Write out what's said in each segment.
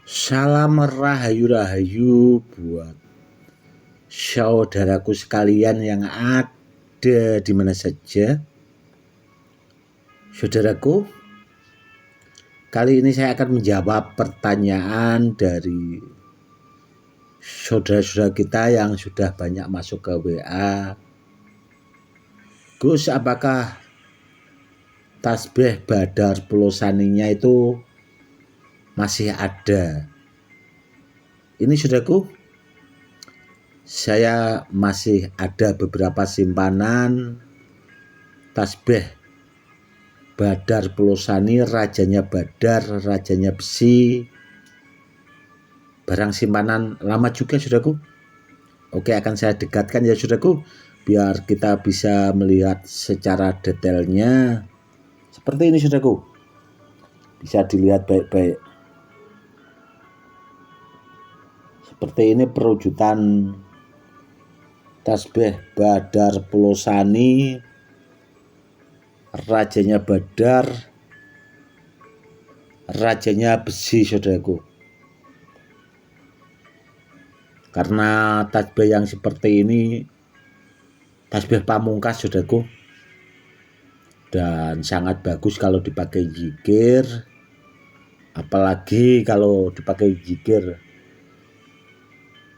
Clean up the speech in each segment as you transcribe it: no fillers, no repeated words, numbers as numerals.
Salam rahayu-rahayu buat saudaraku sekalian yang ada di mana saja. Saudaraku, kali ini saya akan menjawab pertanyaan dari saudara-saudara kita yang sudah banyak masuk ke WA. Gus, apakah tasbih Badar Pulosaninya itu masih ada? Ini saudaraku, saya masih ada beberapa simpanan tasbih Badar Pulosani, rajanya Badar, rajanya besi, barang simpanan lama juga saudaraku. Oke, akan saya dekatkan ya saudaraku, biar kita bisa melihat secara detailnya. Seperti ini saudaraku, bisa dilihat baik-baik. Seperti ini perwujudan tasbih Badar Pulosani, rajanya Badar, rajanya besi saudaraku. Karena tasbih yang seperti ini tasbih pamungkas saudaraku, dan sangat bagus kalau dipakai zikir, apalagi kalau dipakai zikir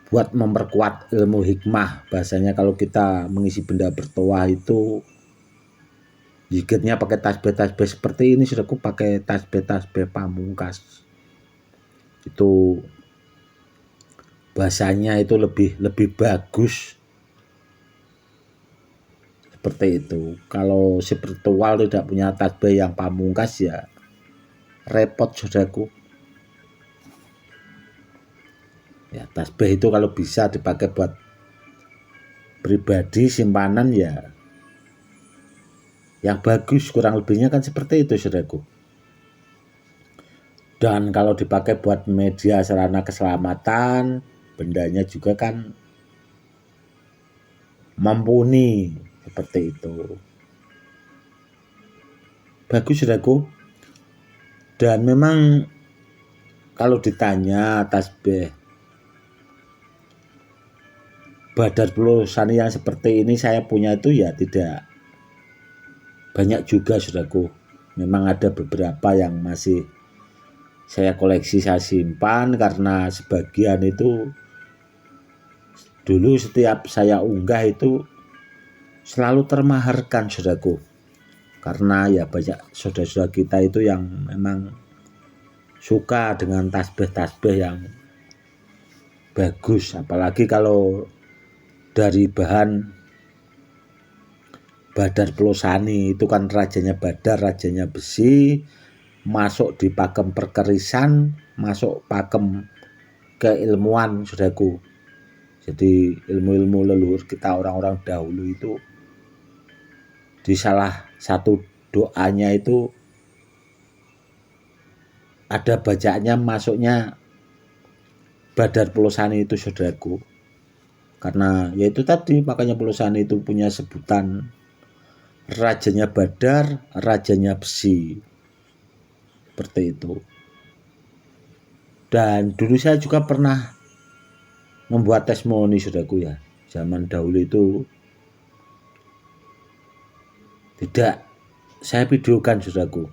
buat memperkuat ilmu hikmah. Bahasanya kalau kita mengisi benda bertuah itu zikirnya pakai tasbih-tasbih seperti ini saudaraku, pakai tasbih-tasbih pamungkas, itu bahasanya itu lebih bagus. Seperti itu. Kalau spiritual tidak punya tasbih yang pamungkas ya repot saudaraku. Ya, tasbih itu kalau bisa dipakai buat pribadi, simpanan ya yang bagus, kurang lebihnya kan seperti itu saudaraku. Dan kalau dipakai buat media sarana keselamatan, bendanya juga kan mumpuni, seperti itu. Bagus saudaraku. Dan memang kalau ditanya tasbih Badar Pulosani yang seperti ini saya punya itu ya tidak banyak juga saudaraku. Memang ada beberapa yang masih saya koleksi, saya simpan, karena sebagian itu dulu setiap saya unggah itu selalu termaharkan saudaraku. Karena ya banyak saudara-saudara kita itu yang memang suka dengan tasbih-tasbih yang bagus, apalagi kalau dari bahan Badar Pulosani itu kan rajanya Badar, rajanya besi, masuk di pakem perkerisan, masuk pakem keilmuan saudaraku. Jadi ilmu-ilmu leluhur kita orang-orang dahulu itu di salah satu doanya itu ada bacaannya masuknya Badar Pulosani itu saudaraku. Karena yaitu tadi, makanya Pulosani itu punya sebutan rajanya Badar, rajanya besi. Seperti itu. Dan dulu saya juga pernah membuat testimoni saudaraku ya. Zaman dahulu itu tidak saya videokan saudaraku.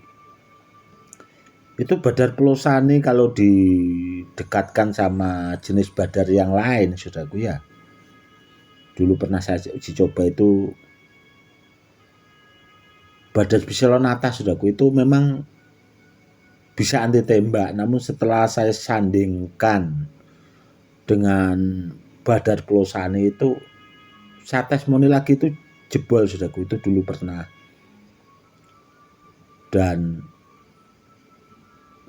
Itu Badar Pulosani kalau didekatkan sama jenis Badar yang lain saudaraku ya. Dulu pernah saya uji coba itu Badar Biselonata saudaraku, itu memang bisa anti tembak. Namun setelah saya sandingkan dengan Badar Pulosani itu, saya testimoni lagi itu jebol saudaraku. Itu dulu pernah. Dan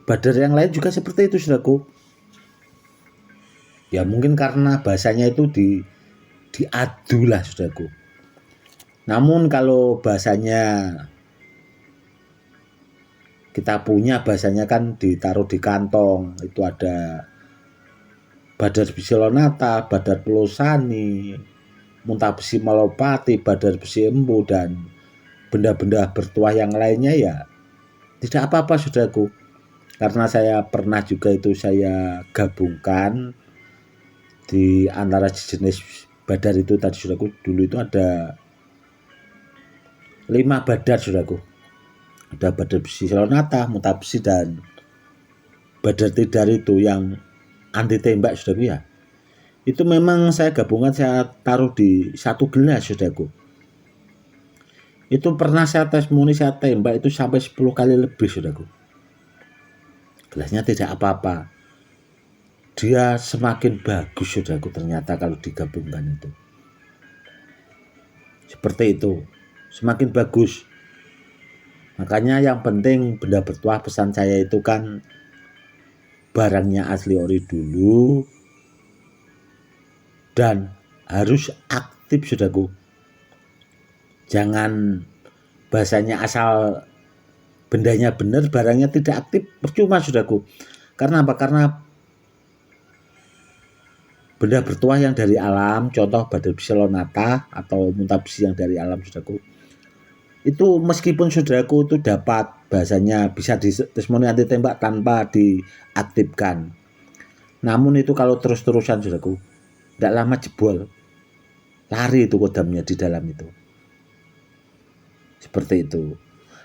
Badar yang lain juga seperti itu saudaraku. Ya mungkin karena bahasanya itu diadu lah saudaraku. Namun kalau bahasanya kita punya, bahasanya kan ditaruh di kantong, itu ada Badar Biselonata, Badar Pulosani, Muntabesi Malopati, Badar Besi Empu, dan benda-benda bertuah yang lainnya ya tidak apa-apa saudaraku. karena saya pernah juga itu saya gabungkan di antara jenis badar itu tadi saudaraku. Dulu itu ada 5 badar saudaraku. Ada badar besi selonata, muta besi, dan badar tidar itu yang anti tembak saudaraku ya. Itu memang saya gabungan, saya taruh di satu gelas saudaraku. Itu pernah saya testimoni, saya tembak itu sampai 10 kali lebih saudaraku. Gelasnya tidak apa-apa. Dia semakin bagus saudaraku ternyata kalau digabungkan itu. Seperti itu. Semakin bagus. Makanya yang penting benda bertuah, pesan saya itu kan barangnya asli ori dulu dan harus aktif saudaraku. Jangan bahasanya asal bendanya benar, barangnya tidak aktif, percuma saudaraku. Karena apa? Karena benda bertuah yang dari alam, contoh badar besi lonata atau muta besi yang dari alam saudaraku, itu meskipun saudaraku itu dapat bahasanya bisa testimoni anti tembak tanpa diaktifkan, namun itu kalau terus-terusan saudaraku, tidak lama jebol, lari itu kodamnya di dalam itu. Seperti itu.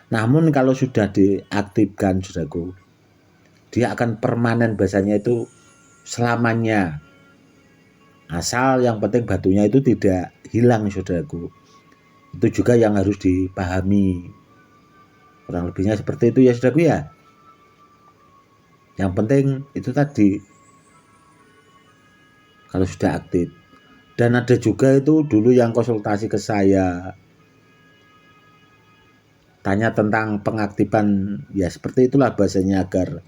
Namun kalau sudah diaktifkan saudaraku, dia akan permanen bahasanya itu selamanya. Asal yang penting batunya itu tidak hilang saudaraku. Itu juga yang harus dipahami. Kurang lebihnya seperti itu ya saudaraku ya. Yang penting itu tadi, kalau sudah aktif. Dan ada juga itu dulu yang konsultasi ke saya, tanya tentang pengaktifan, ya seperti itulah bahasanya agar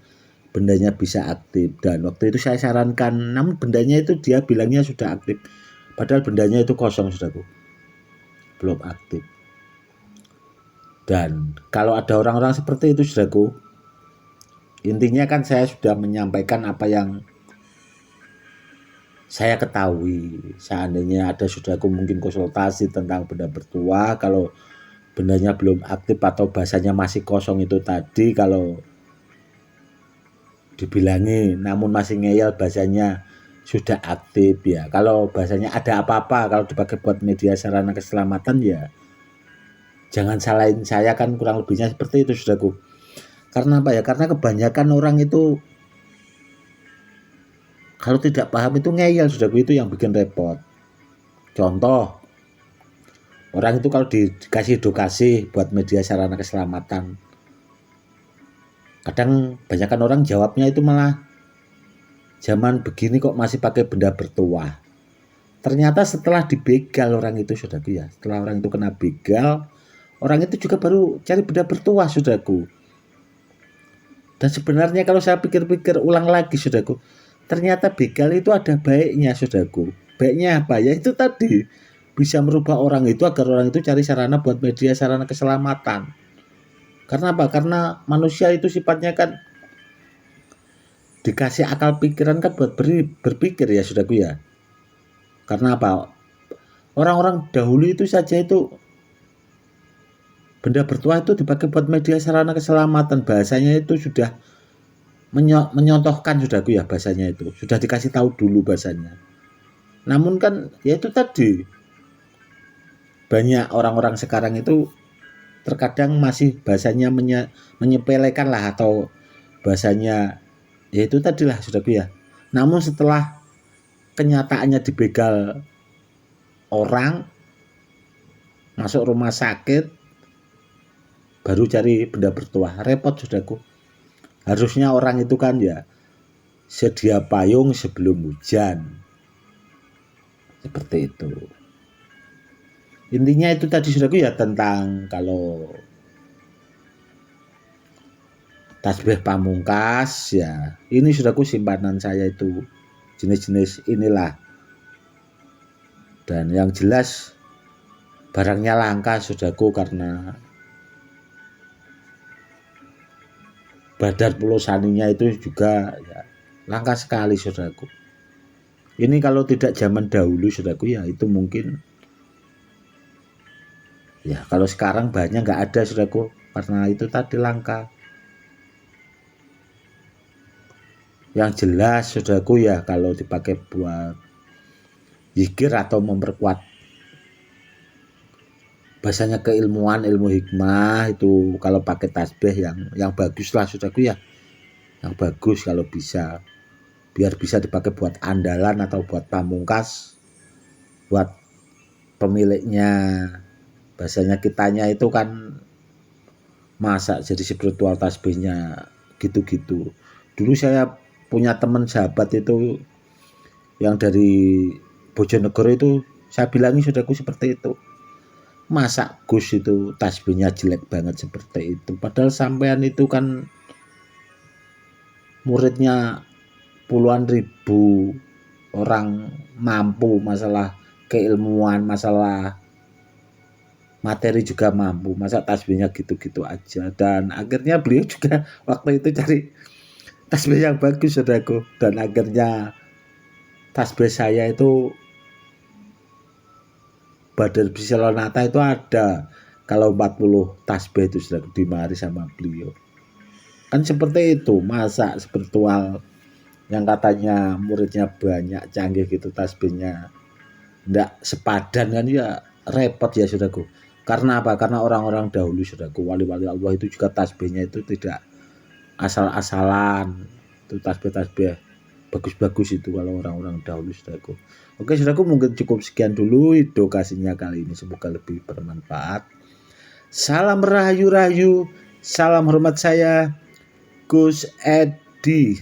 bendanya bisa aktif. Dan waktu itu saya sarankan, namun bendanya itu dia bilangnya sudah aktif, padahal bendanya itu kosong saudaraku, belum aktif. Dan kalau ada orang-orang seperti itu saudaraku, intinya kan saya sudah menyampaikan apa yang saya ketahui. Seandainya ada saudaraku mungkin konsultasi tentang benda bertuah, kalau bendanya belum aktif atau bahasanya masih kosong itu tadi, kalau dibilangi namun masih ngeyel bahasanya sudah aktif ya. Kalau bahasanya ada apa-apa, kalau dipakai buat media sarana keselamatan ya jangan salahin saya, kan kurang lebihnya seperti itu saudaraku. Karena apa ya? Karena kebanyakan orang itu kalau tidak paham itu ngeyel saudaraku, itu yang bikin repot. Contoh, orang itu kalau dikasih edukasi buat media sarana keselamatan, kadang banyakkan orang jawabnya itu malah zaman begini kok masih pakai benda bertuah. Ternyata setelah dibegal orang itu saudaraku ya, setelah orang itu kena begal, orang itu juga baru cari benda bertuah saudaraku. Dan sebenarnya kalau saya pikir-pikir ulang lagi saudaraku, ternyata begal itu ada baiknya saudaraku. Baiknya apa ya? Itu tadi bisa merubah orang itu agar orang itu cari sarana buat media sarana keselamatan. Karena apa? Karena manusia itu sifatnya kan dikasih akal pikiran kan buat berpikir ya saudaraku ya. Karena apa? Orang-orang dahulu itu saja itu benda bertuah itu dipakai buat media sarana keselamatan. Bahasanya itu sudah menyontohkan saudaraku ya, bahasanya itu sudah dikasih tahu dulu bahasanya. Namun kan ya itu tadi, banyak orang-orang sekarang itu terkadang masih bahasanya menyepelekan lah, atau bahasanya ya itu tadilah saudaraku ya. Namun setelah kenyataannya dibegal orang, masuk rumah sakit, baru cari benda bertuah, repot saudaraku. Harusnya orang itu kan ya sedia payung sebelum hujan, seperti itu. Intinya itu tadi saudaraku ya, tentang kalau tasbih pamungkas ya, ini saudaraku simpanan saya itu jenis-jenis inilah. Dan yang jelas barangnya langka saudaraku, karena badar pulau saninya itu juga ya, langka sekali saudaraku. Ini kalau tidak zaman dahulu saudaraku ya, itu mungkin ya, kalau sekarang banyak nggak ada saudaraku, karena itu tadi langka. Yang jelas saudaraku ya kalau dipakai buat zikir atau memperkuat bahasanya keilmuan, ilmu hikmah itu kalau pakai tasbih yang bagus lah saudaraku ya. Yang bagus kalau bisa. Biar bisa dipakai buat andalan atau buat pamungkas, buat pemiliknya. Bahasanya kitanya itu kan masa jadi spiritual tasbihnya gitu-gitu. Dulu saya punya teman sahabat itu yang dari Bojonegoro itu, saya bilangi saudaraku seperti itu. Masa Gus itu tasbihnya jelek banget seperti itu. Padahal sampean itu kan muridnya puluhan ribu orang, mampu masalah keilmuan, masalah materi juga mampu. Masa tasbihnya gitu-gitu aja. Dan akhirnya beliau juga waktu itu cari tasbih yang bagus saudaraku. Dan akhirnya tasbih saya itu Badar Bisalonata itu ada kalau 40 tasbih itu sudah dimari sama beliau. Kan seperti itu, masa spiritual yang katanya muridnya banyak, canggih gitu tasbihnya ndak sepadan kan ya repot ya saudaraku. Karena apa? Karena orang-orang dahulu saudaraku, wali-wali Allah itu juga tasbihnya itu tidak asal-asalan. Itu tasbih-tasbih bagus-bagus itu kalau orang-orang dahulu saudaraku. Oke saudaraku, mungkin cukup sekian dulu edukasinya kali ini, semoga lebih bermanfaat. Salam rahayu-rahayu, salam hormat saya Gus Edi.